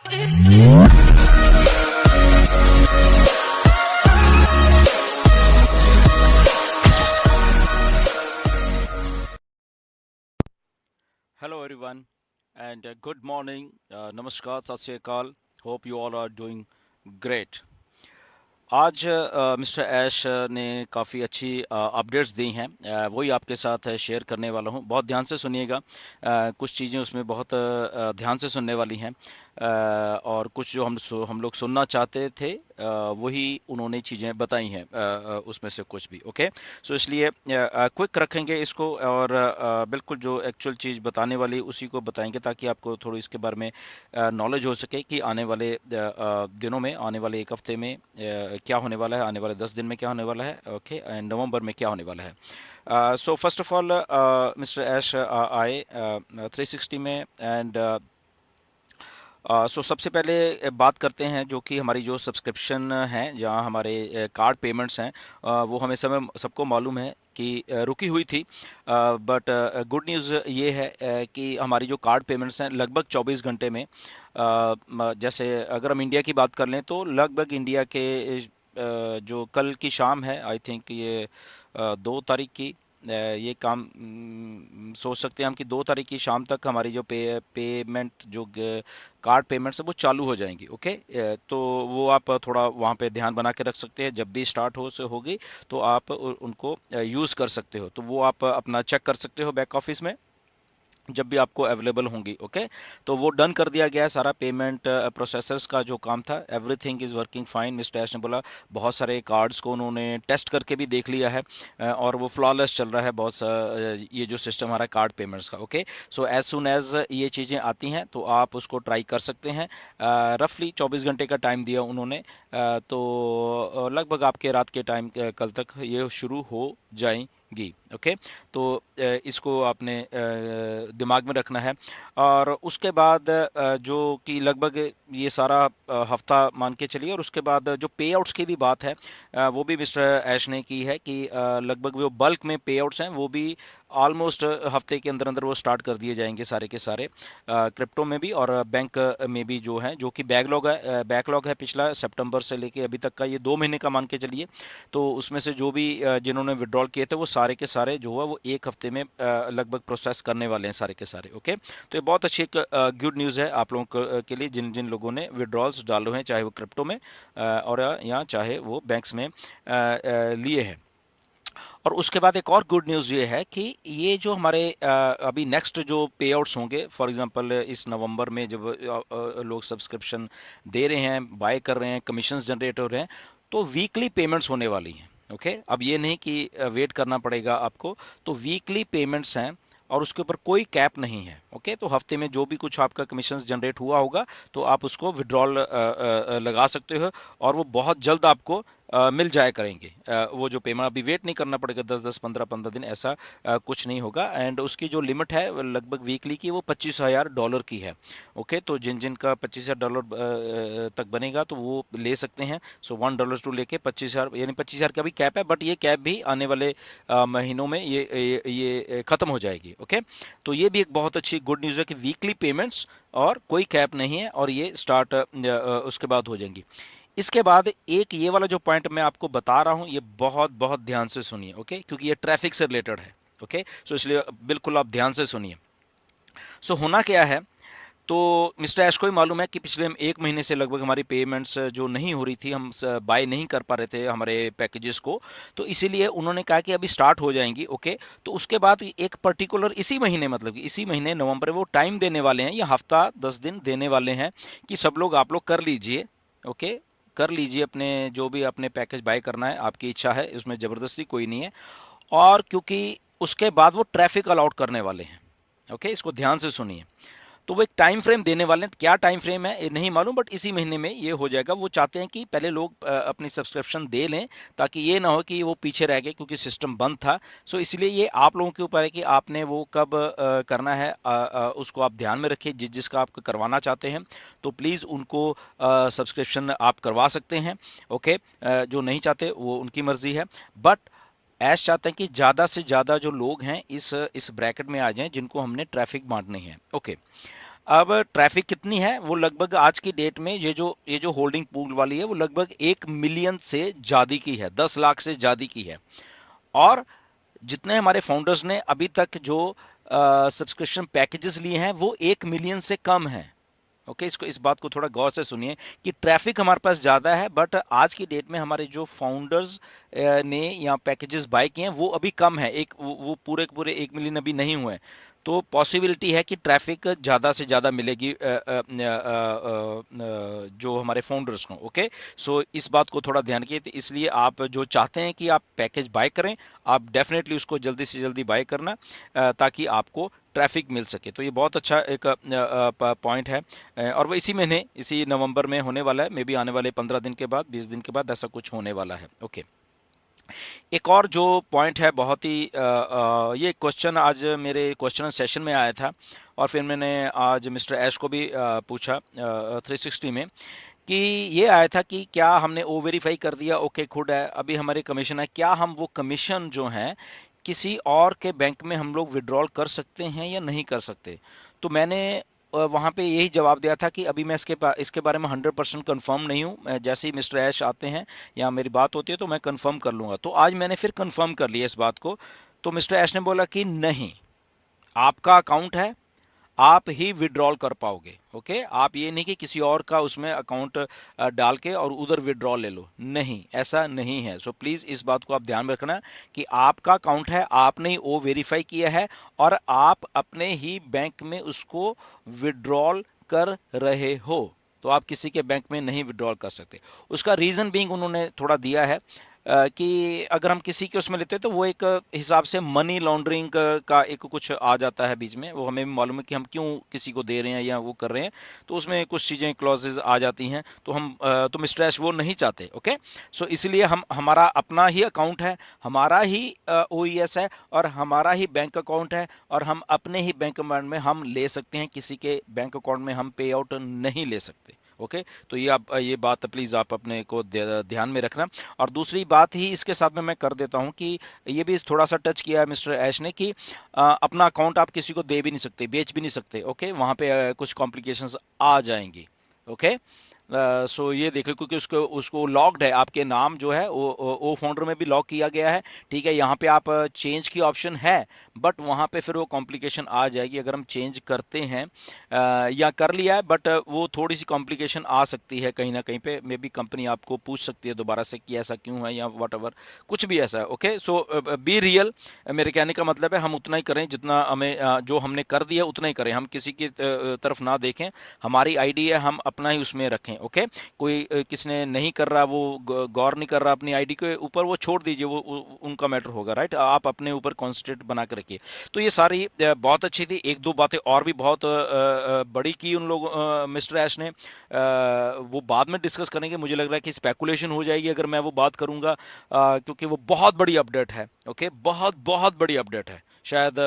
Hello everyone and good morning. Namaskar, Sat Sri Akal. Hope you all are doing great. आज mister Ash ने काफ़ी अच्छी updates दी हैं। वही आपके साथ शेयर करने वाला हूं। बहुत ध्यान से सुनिएगा। कुछ चीज़ें उसमें बहुत ध्यान से सुनने वाली हैं। और कुछ जो हम लोग सुनना चाहते थे वही उन्होंने चीज़ें बताई हैं, उसमें से कुछ भी। ओके, सो इसलिए क्विक रखेंगे इसको और बिल्कुल जो एक्चुअल चीज़ बताने वाली उसी को बताएंगे ताकि आपको थोड़ी इसके बारे में नॉलेज हो सके कि आने वाले दिनों में, आने वाले एक हफ्ते में क्या होने वाला है, आने वाले 10 दिन में क्या होने वाला है, ओके, एंड नवंबर में क्या होने वाला है। So first of all mister Ash आए 360 में एंड सो सबसे पहले बात करते हैं जो कि हमारी जो सब्सक्रिप्शन है, जहाँ हमारे कार्ड पेमेंट्स हैं, वो हमें सबको मालूम है कि रुकी हुई थी। बट गुड न्यूज़ ये है कि हमारी जो कार्ड पेमेंट्स हैं लगभग 24 घंटे में, जैसे अगर हम इंडिया की बात कर लें तो लगभग इंडिया के जो कल की शाम है, आई थिंक ये 2 तारीख की, ये काम सोच सकते हैं हम कि 2 तारीख की शाम तक हमारी जो पेमेंट जो कार्ड पेमेंट्स है वो चालू हो जाएंगी। ओके, तो वो आप थोड़ा वहाँ पे ध्यान बना के रख सकते हैं। जब भी स्टार्ट हो से होगी तो आप उनको यूज़ कर सकते हो, तो वो आप अपना चेक कर सकते हो बैक ऑफिस में जब भी आपको अवेलेबल होंगी। ओके, तो वो डन कर दिया गया है सारा पेमेंट प्रोसेसर्स का जो काम था। Everything is working fine. Mister Ash ने बोला बहुत सारे कार्ड्स को उन्होंने टेस्ट करके भी देख लिया है और वो फ्लॉलेस चल रहा है ये जो सिस्टम हमारा कार्ड पेमेंट्स का। Okay, so as soon as ये चीज़ें आती हैं तो आप उसको ट्राई कर सकते हैं। रफली 24 घंटे का टाइम दिया उन्होंने, तो लगभग आपके रात के टाइम कल तक ये शुरू हो जाएंगी। ओके, तो इसको आपने दिमाग में रखना है। और उसके बाद जो कि लगभग ये सारा हफ्ता मान के चलिए, और उसके बाद जो पे आउट्स की भी बात है वो भी मिस्टर ऐश ने की है कि लगभग जो बल्क में पे आउट्स हैं वो भी ऑलमोस्ट हफ्ते के अंदर अंदर वो स्टार्ट कर दिए जाएंगे सारे के सारे, क्रिप्टो में भी और बैंक में भी, जो है जो कि बैकलॉग है पिछला सितंबर से लेके अभी तक का, ये 2 महीने का मान के चलिए। तो उसमें से जो भी जिन्होंने विड्रॉल किए थे वो सारे के सारे जो है वो एक हफ्ते में लगभग प्रोसेस करने वाले हैं सारे के सारे। ओके, तो ये बहुत अच्छी एक गुड न्यूज़ है आप लोगों के लिए जिन जिन लोगों ने विड्रॉल्स डाले हैं, चाहे वो क्रिप्टो में और या चाहे वो बैंक्स में लिए हैं। और उसके बाद एक और गुड न्यूज़ ये है कि ये जो हमारे अभी नेक्स्ट जो पे आउट्स होंगे, फॉर एग्जांपल इस नवंबर में जब लोग सब्सक्रिप्शन दे रहे हैं, बाय कर रहे हैं, कमीशंस जनरेट हो रहे हैं, तो वीकली पेमेंट्स होने वाली हैं। ओके, अब ये नहीं कि वेट करना पड़ेगा आपको, तो वीकली पेमेंट्स हैं और उसके ऊपर कोई कैप नहीं है। ओके, तो हफ्ते में जो भी कुछ आपका कमीशन जनरेट हुआ होगा तो आप उसको विड्रॉल लगा सकते हो और वो बहुत जल्द आपको मिल जाया करेंगे। वो जो पेमेंट, अभी वेट नहीं करना पड़ेगा 10-10 15-15 दिन, ऐसा कुछ नहीं होगा। एंड उसकी जो लिमिट है लगभग वीकली की वो $25,000 की है। ओके, तो जिन जिन का $25,000 तक बनेगा तो वो ले सकते हैं। सो $1 टू लेके 25,000, यानी 25,000 का भी कैप है, बट ये कैप भी आने वाले महीनों में ये खत्म हो जाएगी। ओके, तो ये भी एक बहुत अच्छी गुड न्यूज़ है कि वीकली पेमेंट्स और कोई कैप नहीं है और ये स्टार्ट उसके बाद हो जाएंगी। इसके बाद एक ये वाला जो पॉइंट मैं आपको बता रहा हूं, ये बहुत बहुत ध्यान से सुनिए। ओके, क्योंकि ये ट्रैफिक से रिलेटेड है। ओके, सो इसलिए बिल्कुल आप ध्यान से सुनिए। सो होना क्या है, तो मिस्टर ऐश को ही मालूम है कि पिछले 1 महीने से लगभग हमारी पेमेंट्स जो नहीं हो रही थी, हम बाय नहीं कर पा रहे थे हमारे पैकेजेस को, तो इसीलिए उन्होंने कहा कि अभी स्टार्ट हो जाएंगी। ओके, तो उसके बाद एक पर्टिकुलर इसी महीने, मतलब कि इसी महीने नवंबर में वो टाइम देने वाले हैं, ये हफ्ता 10 दिन देने वाले हैं कि सब लोग आप लोग कर लीजिए। ओके, कर लीजिए अपने जो भी अपने पैकेज बाय करना है, आपकी इच्छा है, उसमें ज़बरदस्ती कोई नहीं है। और क्योंकि उसके बाद वो ट्रैफिक अलाउट करने वाले हैं। ओके, इसको ध्यान से सुनिए। तो वो एक टाइम फ्रेम देने वाले हैं, क्या टाइम फ्रेम है ये नहीं मालूम, बट इसी महीने में ये हो जाएगा। वो चाहते हैं कि पहले लोग अपनी सब्सक्रिप्शन दे लें ताकि ये ना हो कि वो पीछे रह गए क्योंकि सिस्टम बंद था। सो इसलिए ये आप लोगों के ऊपर है कि आपने वो कब करना है, उसको आप ध्यान में रखिए। जिसका आप करवाना चाहते हैं तो प्लीज़ उनको सब्सक्रिप्शन आप करवा सकते हैं। ओके, जो नहीं चाहते वो उनकी मर्जी है, बट ऐश चाहते हैं कि ज़्यादा से ज़्यादा जो लोग हैं इस ब्रैकेट में आ जाएं जिनको हमने ट्रैफिक बांटनी है। ओके, अब ट्रैफिक कितनी है, वो लगभग आज की डेट में ये जो होल्डिंग पूल वाली है वो लगभग 1 मिलियन से ज्यादा की है, 10 लाख से ज्यादा की है। और जितने हमारे फाउंडर्स ने अभी तक जो सब्सक्रिप्शन पैकेजेस लिए हैं वो 1 मिलियन से कम है। ओके, इसको इस बात को थोड़ा गौर से सुनिए कि ट्रैफिक हमारे पास ज़्यादा है, बट आज की डेट में हमारे जो फाउंडर्स ने या पैकेजेस बाय किए हैं वो अभी कम है, एक वो पूरे के पूरे 1 मिलियन अभी नहीं हुए। तो पॉसिबिलिटी है कि ट्रैफिक ज़्यादा से ज़्यादा मिलेगी जो हमारे फाउंडर्स को। ओके, सो इस बात को थोड़ा ध्यान रखिए। तो इसलिए आप जो चाहते हैं कि आप पैकेज बाय करें, आप डेफिनेटली उसको जल्दी से जल्दी बाय करना, ताकि आपको ट्रैफिक मिल सके। तो ये बहुत अच्छा एक पॉइंट है। और वो इसी महीने, इसी नवंबर में होने वाला है, मे बी आने वाले 15 दिन के बाद, 20 दिन के बाद ऐसा कुछ होने वाला है। ओके, एक और जो पॉइंट है बहुत ही ये क्वेश्चन आज मेरे क्वेश्चन सेशन में आया था, और फिर मैंने आज मिस्टर ऐश को भी पूछा 360 में, कि ये आया था कि क्या हमने ओ वेरीफाई कर दिया, ओके खुद है, अभी हमारे कमीशन है, क्या हम वो कमीशन जो है किसी और के बैंक में हम लोग विड्रॉल कर सकते हैं या नहीं कर सकते। तो मैंने वहाँ पे यही जवाब दिया था कि अभी मैं इसके बारे में 100% कंफर्म नहीं हूँ। जैसे ही मिस्टर ऐश आते हैं या मेरी बात होती है तो मैं कंफर्म कर लूंगा। तो आज मैंने फिर कंफर्म कर लिया इस बात को। तो मिस्टर ऐश ने बोला कि नहीं, आपका अकाउंट है, आप ही विड्रॉल कर पाओगे। ओके, आप ये नहीं कि किसी और का उसमें अकाउंट डाल के और उधर विड्रॉल ले लो, नहीं, ऐसा नहीं है। सो प्लीज इस बात को आप ध्यान में रखना कि आपका अकाउंट है, आपने ही वो वेरीफाई किया है, और आप अपने ही बैंक में उसको विड्रॉल कर रहे हो। तो आप किसी के बैंक में नहीं विड्रॉल कर सकते। उसका रीजन बीइंग उन्होंने थोड़ा दिया है कि अगर हम किसी के उसमें लेते हैं तो वो एक हिसाब से मनी लॉन्ड्रिंग का एक कुछ आ जाता है बीच में, वो हमें भी मालूम है कि हम क्यों किसी को दे रहे हैं या वो कर रहे हैं, तो उसमें कुछ चीज़ें क्लॉजेज आ जाती हैं, तो हम तो मिस्टर ऐश वो नहीं चाहते। ओके, सो इसलिए हम, हमारा अपना ही अकाउंट है, हमारा ही ओईएस है, और हमारा ही बैंक अकाउंट है, और हम अपने ही बैंक अकाउंट में हम ले सकते हैं, किसी के बैंक अकाउंट में हम पे आउट नहीं ले सकते। ओके, तो ये बात प्लीज आप अपने को ध्यान में रखना। और दूसरी बात ही इसके साथ में मैं कर देता हूं कि ये भी थोड़ा सा टच किया है मिस्टर ऐश ने कि अपना अकाउंट आप किसी को दे भी नहीं सकते, बेच भी नहीं सकते। ओके, वहां पे कुछ कॉम्प्लिकेशंस आ जाएंगी। ओके, सो ये देख लो, क्योंकि उसको उसको लॉक्ड है, आपके नाम जो है वो फाउंडर में भी लॉक किया गया है। ठीक है, यहाँ पे आप चेंज की ऑप्शन है, बट वहाँ पे फिर वो कॉम्प्लिकेशन आ जाएगी अगर हम चेंज करते हैं, या कर लिया है, बट वो थोड़ी सी कॉम्प्लिकेशन आ सकती है कहीं ना कहीं पे, मे बी कंपनी आपको पूछ सकती है दोबारा से कि ऐसा क्यों है या वट एवर, कुछ भी ऐसा है। ओके, सो बी रियल, मेरे कहने का मतलब है हम उतना ही करें जितना हमें जो हमने कर दिया उतना ही करें, हम किसी की तरफ ना देखें, हमारी आईडी है, हम अपना ही उसमें रखें। ओके, कोई किसने नहीं कर रहा, वो गौर नहीं कर रहा अपनी आईडी के ऊपर, वो छोड़ दीजिए, वो उनका मैटर होगा, राइट, आप अपने ऊपर कॉन्सेंट्रेट बना के रखिए। तो ये सारी बहुत अच्छी थी। एक दो बातें और भी बहुत बड़ी की उन लोग मिस्टर ऐश ने, वो बाद में डिस्कस करेंगे। मुझे लग रहा है कि स्पेकुलेशन हो जाएगी अगर मैं वो बात करूंगा, क्योंकि वो बहुत बड़ी अपडेट है। ओके, बहुत बहुत बड़ी अपडेट है, शायद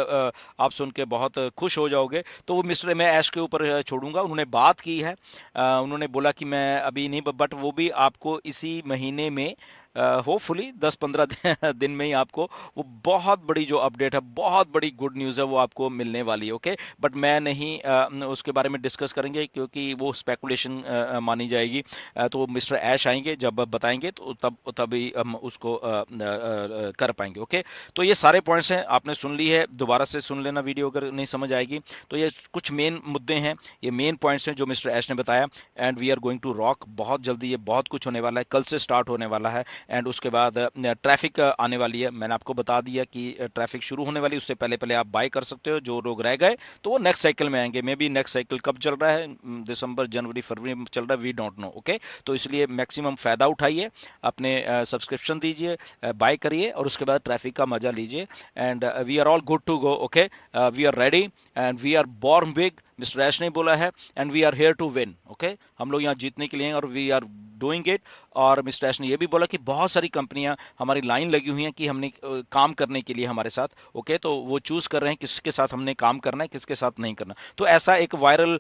आप सुन के बहुत खुश हो जाओगे। तो वो मिस्टर मैं ऐश के ऊपर छोड़ूंगा, उन्होंने बात की है, उन्होंने बोला कि मैं अभी नहीं, बट वो भी आपको इसी महीने में होपफुली 10-15 दिन में ही आपको वो बहुत बड़ी जो अपडेट है, बहुत बड़ी गुड न्यूज़ है, वो आपको मिलने वाली है। ओके, बट मैं नहीं उसके बारे में डिस्कस करेंगे क्योंकि वो स्पेकुलेशन मानी जाएगी। तो मिस्टर ऐश आएंगे जब बताएंगे तो तभी हम उसको कर पाएंगे। ओके, तो ये सारे पॉइंट्स हैं, आपने सुन ली है, दोबारा से सुन लेना वीडियो अगर नहीं समझ आएगी। तो ये कुछ मेन मुद्दे हैं, ये मेन पॉइंट्स हैं जो मिस्टर ऐश ने बताया, and we are going to rock. बहुत जल्दी ये बहुत कुछ होने वाला है, कल से स्टार्ट होने वाला है, एंड उसके बाद ट्रैफिक आने वाली है। मैंने आपको बता दिया कि ट्रैफिक शुरू होने वाली, उससे पहले पहले आप बाय कर सकते हो, जो लोग रह गए तो वो नेक्स्ट साइकिल में आएंगे। मे बी नेक्स्ट साइकिल कब चल रहा है, दिसंबर जनवरी फरवरी में चल रहा है, वी डोंट नो। ओके, तो इसलिए मैक्सिमम फायदा उठाइए, अपने सब्सक्रिप्शन दीजिए, बाय करिए, और उसके बाद ट्रैफिक का मजा लीजिए, and we are all good to go. Okay, we are ready and we are born big, mister Ash ने बोला है, and we are here to win. Okay, हम लोग यहाँ जीतने के लिए हैं और वी आर डूइंग इट। और मिस्टर ऐश ने ये भी बोला कि बहुत सारी कंपनियां हमारी लाइन लगी हुई हैं कि हमने काम करने के लिए हमारे साथ। ओके, तो वो चूज कर रहे हैं किसके साथ हमने काम करना है, किसके साथ नहीं करना। तो ऐसा एक वायरल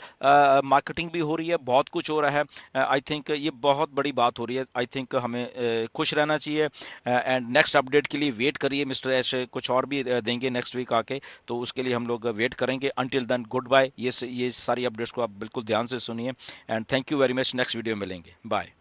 मार्केटिंग भी हो रही है, बहुत कुछ हो रहा है। आई थिंक ये बहुत बड़ी बात हो रही है। आई थिंक हमें खुश रहना चाहिए, एंड नेक्स्ट अपडेट के लिए वेट करिए। मिस्टर ऐश कुछ और भी देंगे नेक्स्ट वीक आके, तो उसके लिए हम लोग वेट करेंगे। Until then good bye. ये सारी अपडेट्स को आप बिल्कुल ध्यान से सुनिए। And thank you very much, next video में मिलेंगे, बाय।